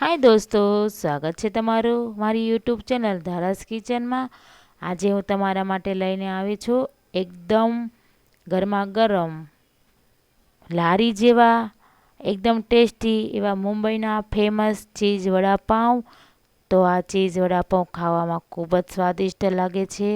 હાય દોસ્તો, સ્વાગત છે તમારું મારી યુટ્યુબ ચેનલ ધારાસ કિચનમાં। આજે હું તમારા માટે લઈને આવી છું એકદમ ગરમા ગરમ લારી જેવા એકદમ ટેસ્ટી એવા મુંબઈના ફેમસ ચીઝ વડાપાઉં। તો આ ચીઝ વડાપાઉં ખાવામાં ખૂબ જ સ્વાદિષ્ટ લાગે છે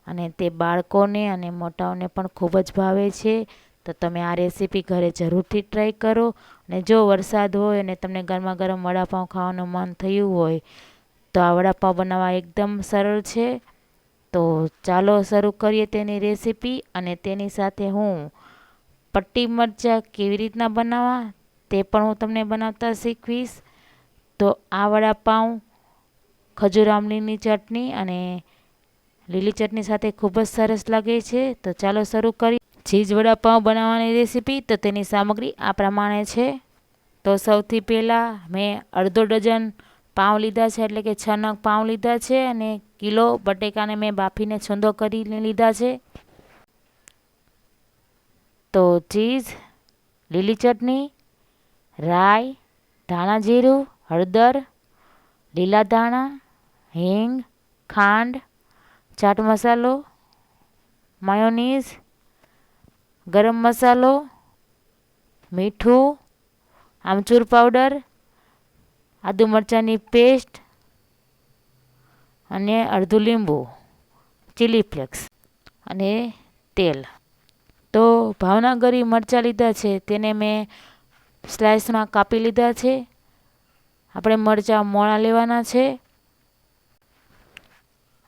અને તે બાળકોને અને મોટાઓને પણ ખૂબ જ ભાવે છે। તો તમે આ રેસીપી ઘરે જરૂરથી ટ્રાય કરો। અને જો વરસાદ હોય અને તમને ગરમા ગરમ વડાપાઉં ખાવાનું મન થયું હોય તો આ વડાપાઉં બનાવવા એકદમ સરળ છે। તો ચાલો શરૂ કરીએ તેની રેસીપી। અને તેની સાથે હું પટ્ટી મરચાં કેવી રીતના બનાવવા તે પણ હું તમને બનાવતા શીખવીશ। તો આ વડાપાઉં ખજૂર આમલીની ચટણી અને લીલી ચટણી સાથે ખૂબ જ સરસ લાગે છે। તો ચાલો શરૂ કરીએ ચીઝ વડાપાઉં બનાવવાની રેસીપી। તો તેની સામગ્રી આ પ્રમાણે છે। તો સૌથી પહેલાં મેં અડધો ડઝન પાઉં લીધા છે, એટલે કે 6 નંગ પાઉં લીધા છે અને કિલો બટેકાને મેં બાફીને છૂંદો કરીને લીધા છે। તો ચીઝ, લીલી ચટણી, રાઈ, ધાણા જીરું, હળદર, લીલા ધાણા, હિંગ, ખાંડ, ચાટ મસાલો, માયોનીઝ, ગરમ મસાલો, મીઠું, આમચૂર પાવડર, આદુ મરચાંની પેસ્ટ અને અડધું લીંબુ, ચીલી ફ્લેક્સ અને તેલ। તો ભાવનગરી મરચાં લીધા છે, તેને મેં સ્લાઇસમાં કાપી લીધા છે। આપણે મરચાં મોળા લેવાના છે।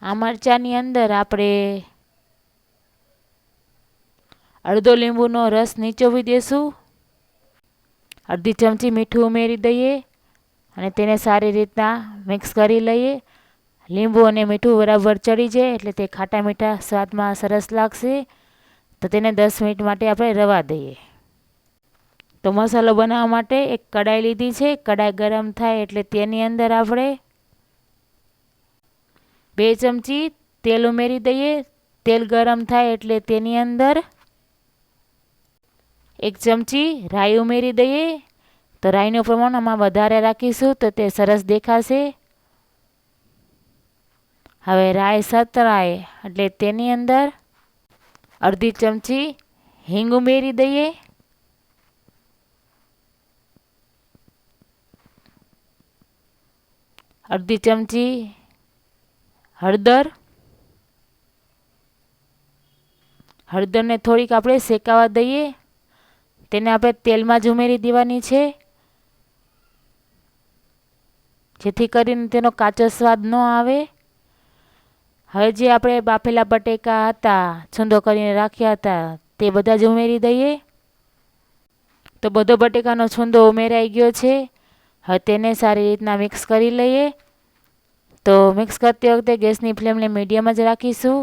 આ મરચાંની અંદર આપણે અડધો લીંબુનો રસ નીચોવી દેશું। અડધી ચમચી મીઠું ઉમેરી દઈએ અને તેને સારી રીતના મિક્સ કરી લઈએ। લીંબુ અને મીઠું બરાબર ચડી જાય એટલે તે ખાટા મીઠા સ્વાદમાં સરસ લાગશે। તો તેને 10 મિનિટ માટે આપણે રવા દઈએ। તો મસાલો બનાવવા માટે એક કડાઈ લીધી છે। કડાઈ ગરમ થાય એટલે તેની અંદર આપણે 2 ચમચી તેલ ઉમેરી દઈએ। તેલ ગરમ થાય એટલે તેની અંદર 1 ચમચી રાઈ ઉમેરી દઈએ। તો રાઈનું પ્રમાણ આમાં વધારે રાખીશું તો તે સરસ દેખાશે। હવે રાઈ સતરાય એટલે તેની અંદર અડધી ચમચી હિંગ ઉમેરી દઈએ। અડધી ચમચી હળદર, હળદરને થોડીક આપણે શેકાવા દઈએ। તેને આપણે તેલમાં જ ઉમેરી દેવાની છે, જેથી કરીને તેનો કાચો સ્વાદ ન આવે। હવે જે આપણે બાફેલા બટેકા હતા, છૂંદો કરીને રાખ્યા હતા, તે બધા જ ઉમેરી દઈએ। તો બધો બટેકાનો છૂંદો ઉમેરાઈ ગયો છે। હવે તેને સારી રીતના મિક્સ કરી લઈએ। તો મિક્સ કરતી વખતે ગેસની ફ્લેમને મીડિયમ જ રાખીશું।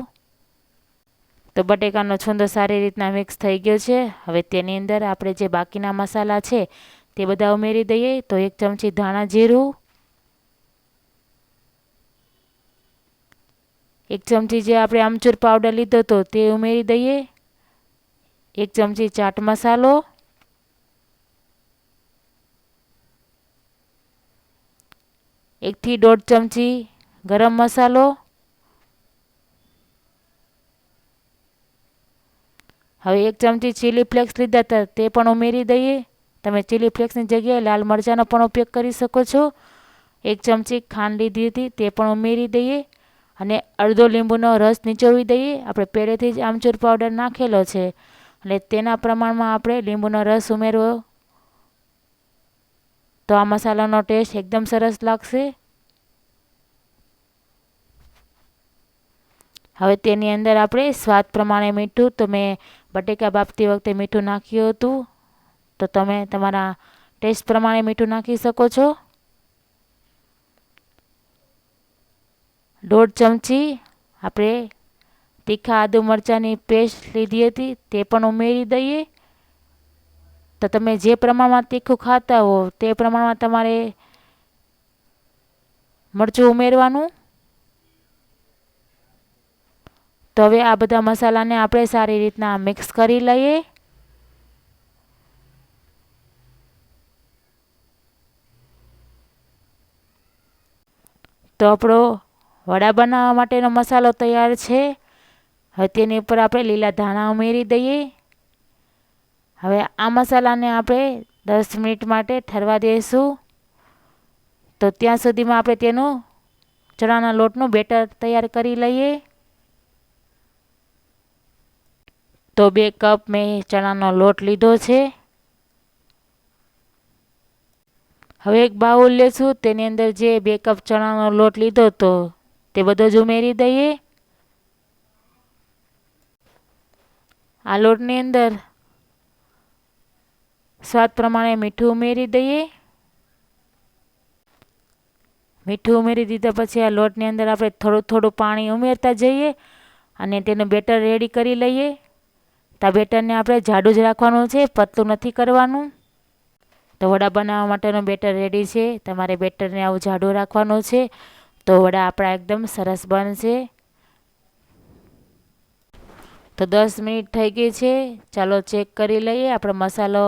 તો બટેકાનો છૂંદો સારી રીતના મિક્સ થઈ ગયો છે। હવે તેની અંદર આપણે જે બાકીના મસાલા છે તે બધા ઉમેરી દઈએ। તો 1 ચમચી ધાણા જીરું, 1 ચમચી જે આપણે આમચૂર પાવડર લીધો હતો તે ઉમેરી દઈએ। 1 ચમચી ચાટ મસાલો, 1 થી 1.5 ચમચી ગરમ મસાલો। હવે 1 ચમચી ચીલી ફ્લેક્સ લીધા હતા તે પણ ઉમેરી દઈએ। તમે ચીલી ફ્લેક્સની જગ્યાએ લાલ મરચાંનો પણ ઉપયોગ કરી શકો છો। 1 ચમચી ખાંડ લીધી હતી તે પણ ઉમેરી દઈએ અને અડધો લીંબુનો રસ નીચોવી દઈએ। આપણે પહેલેથી જ આમચૂર પાવડર નાખેલો છે એટલે તેના પ્રમાણમાં આપણે લીંબુનો રસ ઉમેરવો, તો આ મસાલાનો ટેસ્ટ એકદમ સરસ લાગશે। હવે તેની અંદર આપણે સ્વાદ પ્રમાણે મીઠું, તો મેં બટેકા બાફતી વખતે મીઠું નાખ્યું હતું, તો તમે તમારા ટેસ્ટ પ્રમાણે મીઠું નાખી શકો છો। 1.5 ચમચી આપણે તીખા આદુ મરચાંની પેસ્ટ લીધી હતી તે પણ ઉમેરી દઈએ। તો તમે જે પ્રમાણમાં તીખું ખાતા હો તે પ્રમાણમાં તમારે મરચું ઉમેરવાનું। તો હવે આ બધા મસાલાને આપણે સારી રીતના મિક્સ કરી લઈએ। તો આપણો વડા બનાવવા માટેનો મસાલો તૈયાર છે. હવે તેની ઉપર આપણે લીલા ધાણા ઉમેરી દઈએ. હવે આ મસાલાને આપણે 10 મિનિટ માટે ઠરવા દઈશું. તો ત્યાં સુધીમાં આપણે તેનું ચણાના લોટનું બેટર તૈયાર કરી લઈએ. તો 2 કપ મેં ચણાનો લોટ લીધો છે. હવે એક બાઉલ લેશું. તેની અંદર જે 2 કપ ચણાનો લોટ લીધો તો તે બધો જ ઉમેરી દઈએ. આ લોટની અંદર સ્વાદ પ્રમાણે મીઠું ઉમેરી દઈએ. મીઠું ઉમેરી દીધા પછી આ લોટની અંદર આપણે થોડું થોડું પાણી ઉમેરતા જઈએ અને તેનું બેટર રેડી કરી લઈએ. તો આ બેટરને આપણે જાડું જ રાખવાનું છે, પતલું નથી કરવાનું. તો વડા બનાવવા માટેનું બેટર રેડી છે. તમારે બેટરને આવું જાડું રાખવાનું છે, તો વડા આપણા એકદમ સરસ બનશે. તો 10 મિનિટ થઈ ગઈ છે. ચાલો ચેક કરી લઈએ. આપણો મસાલો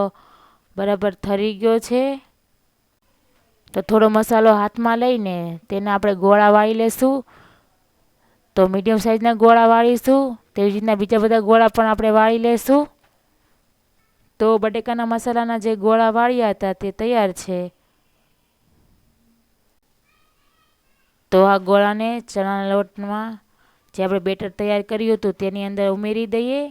બરાબર ઠરી ગયો છે. તો થોડો મસાલો હાથમાં લઈને તેને આપણે ગોળા વાળી લેશું. તો મીડિયમ સાઇઝના ગોળા વાળીશું. તેવી રીતના બીજા બધા ગોળા પણ આપણે વાળી લેશું. તો બટેકાના મસાલાના જે ગોળા વાળ્યા હતા તે તૈયાર છે. તો આ ગોળાને ચણાના લોટમાં જે આપણે બેટર તૈયાર કર્યું હતું તેની અંદર ઉમેરી દઈએ.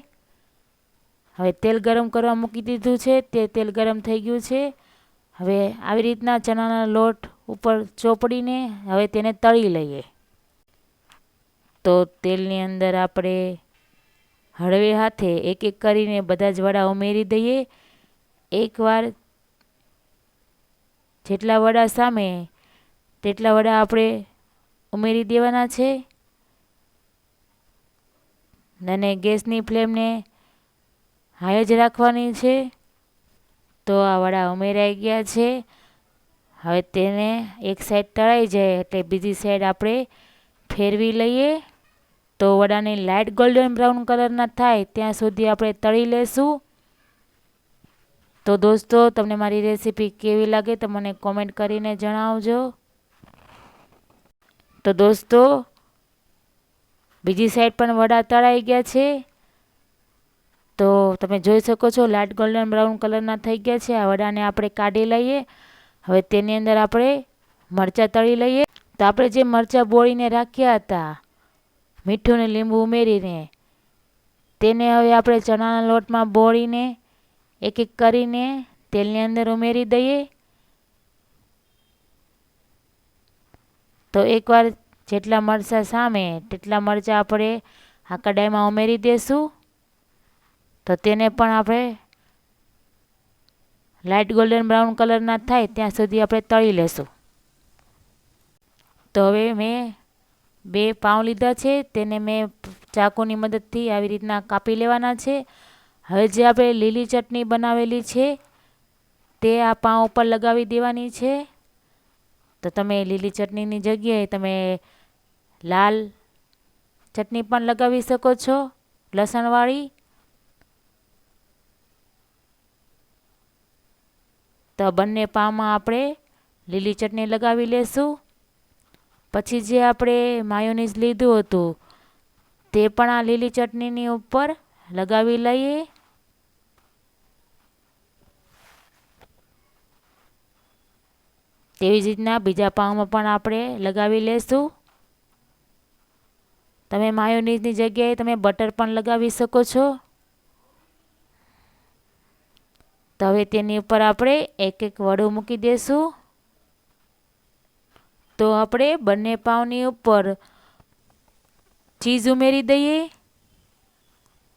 હવે તેલ ગરમ કરવા મૂકી દીધું છે. તે તેલ ગરમ થઈ ગયું છે. હવે આવી રીતના ચણાના લોટ ઉપર ચોપડીને હવે તેને તળી લઈએ. તો તેલની અંદર આપણે હળવે હાથે એક એક કરીને બધા જ વડા ઉમેરી દઈએ. એકવાર જેટલા વડા સામે તેટલા વડા આપણે ઉમેરી દેવાના છે. અને ગેસની ફ્લેમને હાઈ જ રાખવાની છે. તો આ વડા ઉમેરાઈ ગયા છે. હવે તેને એક સાઈડ તળાઈ જાય એટલે બીજી સાઈડ આપણે ફેરવી લઈએ. તો વડાને લાઇટ ગોલ્ડન બ્રાઉન કલરના થાય ત્યાં સુધી આપણે તળી લેશું. તો દોસ્તો, તમને મારી રેસીપી કેવી લાગે તો મને કોમેન્ટ કરીને જણાવજો. તો દોસ્તો, બીજી સાઈડ પણ વડા તળાઈ ગયા છે. તો તમે જોઈ શકો છો લાઇટ ગોલ્ડન બ્રાઉન કલરના થઈ ગયા છે. આ વડાને આપણે કાઢી લઈએ. હવે તેની અંદર આપણે મરચાં તળી લઈએ. તો આપણે જે મરચાં બોળીને રાખ્યા હતા મીઠું ને લીંબુ ઉમેરીને, તેને હવે આપણે ચણાના લોટમાં બોળીને એક એક કરીને તેલની અંદર ઉમેરી દઈએ. તો એકવાર જેટલા મરચાં સામે તેટલા મરચાં આપણે આ કડાઈમાં ઉમેરી દઈશું. તો તેને પણ આપણે લાઇટ ગોલ્ડન બ્રાઉન કલરના થાય ત્યાં સુધી આપણે તળી લેશું. તો હવે મેં 2 પાઉં લીધા છે. તેને મેં ચાકુની મદદથી આવી રીતના કાપી લેવાના છે. હવે જે આપણે લીલી ચટણી બનાવેલી છે તે આ પાઉં ઉપર લગાવી દેવાની છે. તો તમે લીલી ચટણીની જગ્યાએ તમે લાલ ચટણી પણ લગાવી શકો છો, લસણવાળી. તો બંને પાઉંમાં આપણે લીલી ચટણી લગાવી લેશું. પછી જે આપણે માયોનીઝ લીધું હતું તે પણ આ લીલી ચટણીની ઉપર લગાવી લઈએ. તેવી જ રીતના બીજા પાઉંમાં પણ આપણે લગાવી લેશું. તમે માયોનીઝની જગ્યાએ તમે બટર પણ લગાવી શકો છો. તો હવે તેની ઉપર આપણે એક એક વડું મૂકી દઈશું. તો આપણે બંને પાઉંની ઉપર ચીઝ ઉમેરી દઈએ.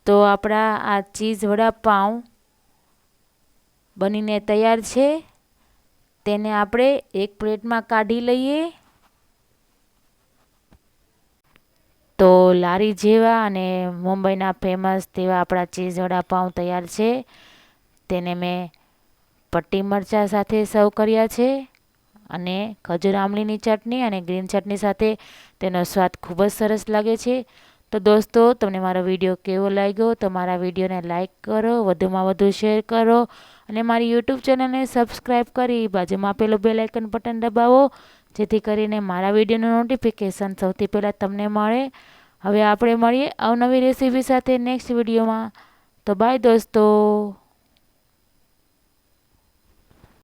તો આપણા આ ચીઝ વડાપાઉં બનીને તૈયાર છે. તેને આપણે એક પ્લેટમાં કાઢી લઈએ. તો લારી જેવા અને મુંબઈના ફેમસ તેવા આપણા ચીઝ વડાપાઉં તૈયાર છે. તેને મેં પટ્ટી મરચાં સાથે સર્વ કર્યા છે અને ખજૂર આમલીની ચટણી અને ગ્રીન ચટણી સાથે તેનો સ્વાદ ખૂબ જ સરસ લાગે છે. તો દોસ્તો, તમને મારો વિડીયો કેવો લાગ્યો તો મારા વિડીયોને લાઇક કરો, વધુમાં વધુ શેર કરો અને મારી યુટ્યુબ ચેનલને સબસ્ક્રાઈબ કરી બાજુમાં આપેલું બેલ આઇકન બટન દબાવો, જેથી કરીને મારા વિડીયોનું નોટિફિકેશન સૌથી પહેલાં તમને મળે. હવે આપણે મળીએ અવનવી રેસીપી સાથે નેક્સ્ટ વિડીયોમાં. તો બાય દોસ્તો.